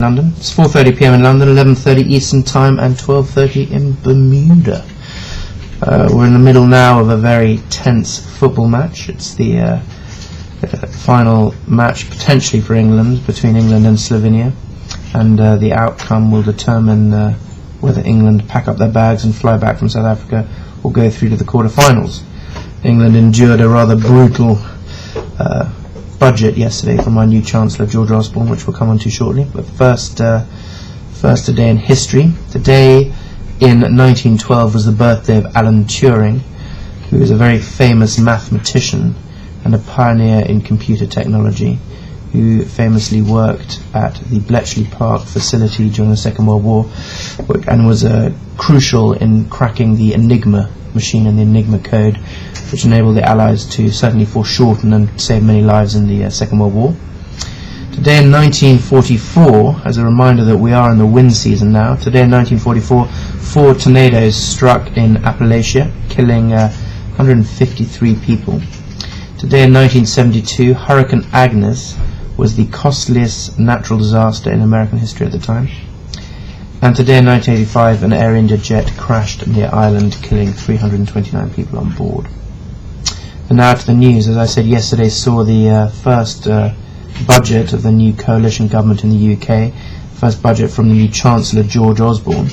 London. It's 4:30 p.m. in London, 11:30 Eastern Time, and 12:30 in Bermuda. We're in the middle now of a very tense football match. It's the final match potentially for England, between England and Slovenia, and the outcome will determine whether England pack up their bags and fly back from South Africa or go through to the quarter-finals. England endured a rather brutal budget yesterday from our new Chancellor, George Osborne, which we'll come on to shortly. But first a day in history. Today in 1912 was the birthday of Alan Turing, who is a very famous mathematician and a pioneer in computer technology, who famously worked at the Bletchley Park facility during the Second World War and was crucial in cracking the Enigma machine and the Enigma code, which enabled the Allies to certainly foreshorten and save many lives in the Second World War. Today in 1944, as a reminder that we are in the wind season now, today in 1944, 4 tornadoes struck in Appalachia, killing 153 people. Today in 1972, Hurricane Agnes was the costliest natural disaster in American history at the time. And today in 1985, an Air India jet crashed near Ireland, killing 329 people on board. And now to the news. As I said, yesterday saw the first budget of the new coalition government in the UK, first budget from the new Chancellor, George Osborne.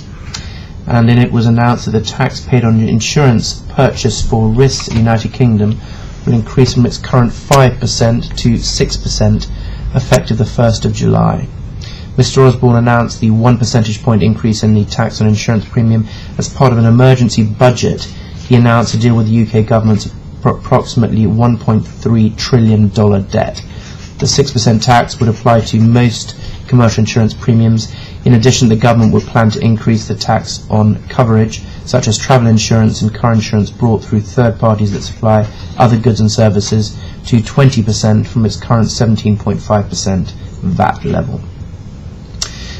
And in it was announced that the tax paid on insurance purchased for risks in the United Kingdom will increase from its current 5% to 6%, effective the 1st of July. Mr. Osborne announced the 1 percentage point increase in the tax on insurance premium as part of an emergency budget. He announced a deal with the UK government's approximately $1.3 trillion debt. The 6% tax would apply to most commercial insurance premiums. In addition, the government would plan to increase the tax on coverage, such as travel insurance and car insurance brought through third parties that supply other goods and services, to 20% from its current 17.5% VAT level.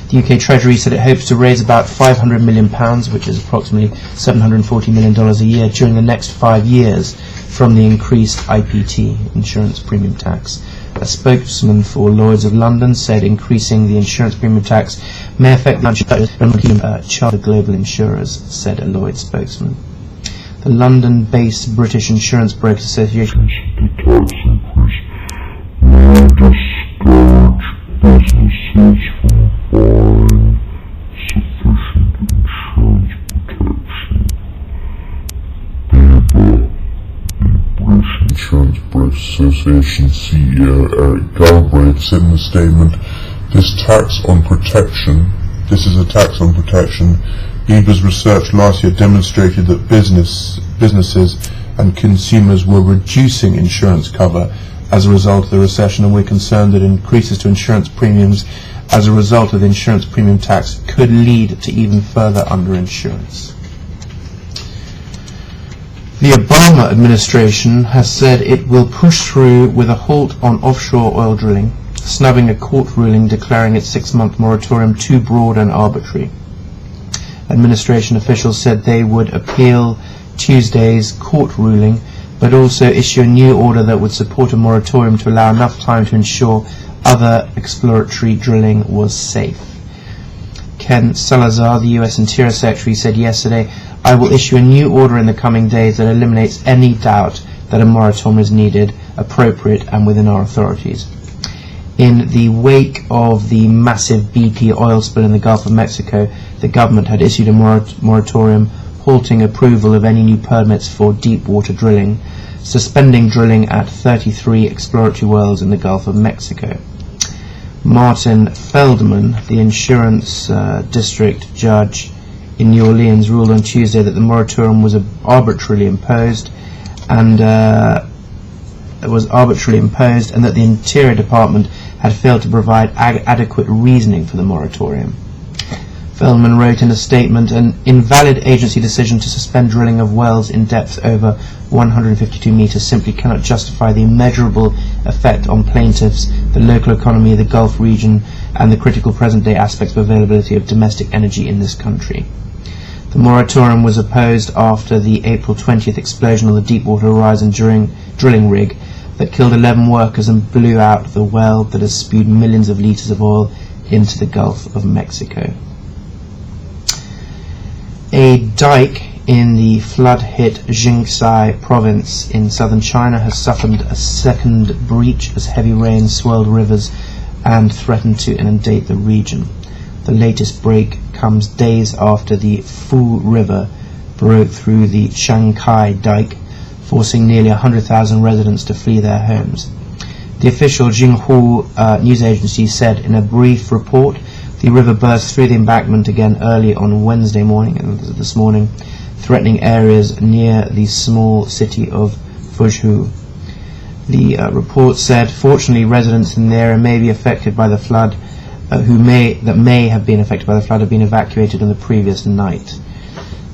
The UK Treasury said it hopes to raise about £500 million, which is approximately $740 million a year, during the next 5 years from the increased IPT, insurance premium tax. A spokesman for Lloyd's of London said increasing the insurance premium tax may affect the chartered global insurers, said a Lloyd's spokesman. The London-based British Insurance Brokers Association Insurance Brokers Association CEO Eric Galbraith said in a statement, this is a tax on protection. EBA's research last year demonstrated that businesses and consumers were reducing insurance cover as a result of the recession, and we're concerned that increases to insurance premiums as a result of the insurance premium tax could lead to even further underinsurance. The Obama administration has said it will push through with a halt on offshore oil drilling, snubbing a court ruling declaring its 6-month moratorium too broad and arbitrary. Administration officials said they would appeal Tuesday's court ruling, but also issue a new order that would support a moratorium to allow enough time to ensure other exploratory drilling was safe. Ken Salazar, the US Interior Secretary, said yesterday, I will issue a new order in the coming days that eliminates any doubt that a moratorium is needed, appropriate, and within our authorities. In the wake of the massive BP oil spill in the Gulf of Mexico, the government had issued a moratorium halting approval of any new permits for deep water drilling, suspending drilling at 33 exploratory wells in the Gulf of Mexico. Martin Feldman, the insurance district judge in New Orleans, ruled on Tuesday that the moratorium was arbitrarily imposed and that the Interior Department had failed to provide adequate reasoning for the moratorium. Feldman wrote in a statement, an invalid agency decision to suspend drilling of wells in depth over 152 meters simply cannot justify the immeasurable effect on plaintiffs, the local economy, the Gulf region, and the critical present-day aspects of availability of domestic energy in this country. The moratorium was opposed after the April 20th explosion on the Deepwater Horizon drilling rig that killed 11 workers and blew out the well that has spewed millions of litres of oil into the Gulf of Mexico. A dike in the flood-hit Jiangxi province in southern China has suffered a second breach as heavy rain swelled rivers and threatened to inundate the region. The latest break comes days after the Fu River broke through the Shanghai dike, forcing nearly 100,000 residents to flee their homes. The official Xinhua news agency said in a brief report the river burst through the embankment again early on Wednesday morning, and this morning, threatening areas near the small city of Fuzhou. The report said, fortunately, residents in the area may be affected by the flood, may have been affected by the flood, have been evacuated on the previous night.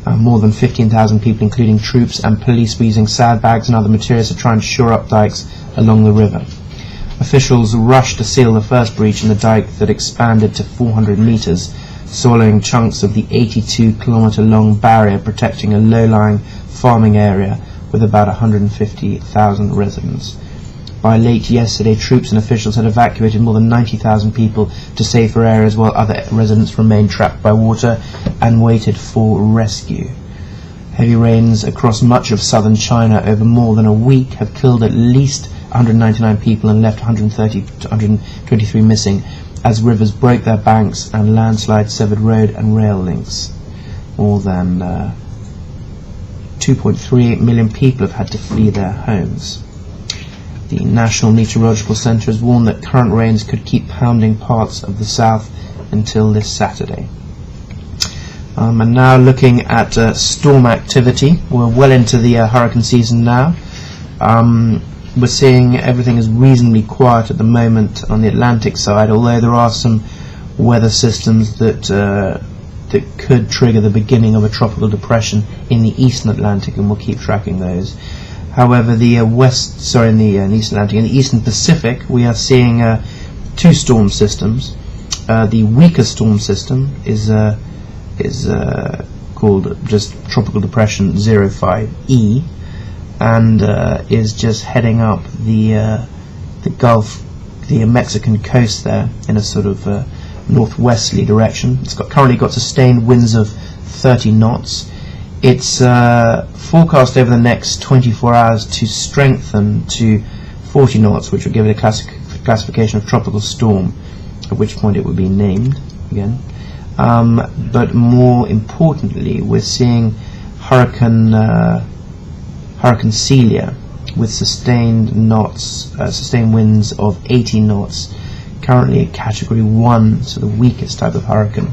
More than 15,000 people, including troops and police, were using sandbags and other materials to try and shore up dikes along the river. Officials rushed to seal the first breach in the dike that expanded to 400 meters, swallowing chunks of the 82-kilometer-long barrier protecting a low-lying farming area with about 150,000 residents. By late yesterday, troops and officials had evacuated more than 90,000 people to safer areas, while other residents remained trapped by water and waited for rescue. Heavy rains across much of southern China over more than a week have killed at least 199 people and left 130 to 123 missing as rivers broke their banks and landslides severed road and rail links. More than 2.3 million people have had to flee their homes. The National Meteorological Centre has warned that current rains could keep pounding parts of the south until this Saturday. And now looking at storm activity. We're well into the hurricane season now. We're seeing everything is reasonably quiet at the moment on the Atlantic side, although there are some weather systems that could trigger the beginning of a tropical depression in the Eastern Atlantic, and we'll keep tracking those. However, in the Eastern Atlantic, in the Eastern Pacific, we are seeing two storm systems. The weaker storm system is called just Tropical Depression 05E, and is just heading up the Gulf, the Mexican coast there in a sort of northwesterly direction. It's currently got sustained winds of 30 knots. It's forecast over the next 24 hours to strengthen to 40 knots, which would give it a classification of tropical storm, at which point it would be named again. But more importantly, we're seeing Hurricane Celia with sustained winds of 80 knots, currently a Category 1, so the weakest type of hurricane.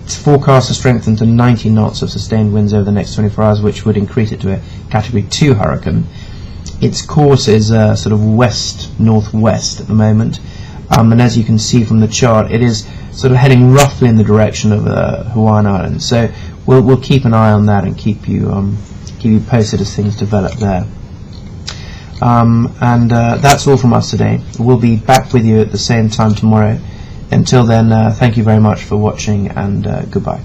It's forecast to strengthen to 90 knots of sustained winds over the next 24 hours, which would increase it to a Category 2 hurricane. Its course is sort of west-northwest at the moment, and as you can see from the chart, it is sort of heading roughly in the direction of Hawaiian Islands. So we'll keep an eye on that and keep you posted as things develop there. That's all from us today. We'll be back with you at the same time tomorrow. Until then, thank you very much for watching, and goodbye.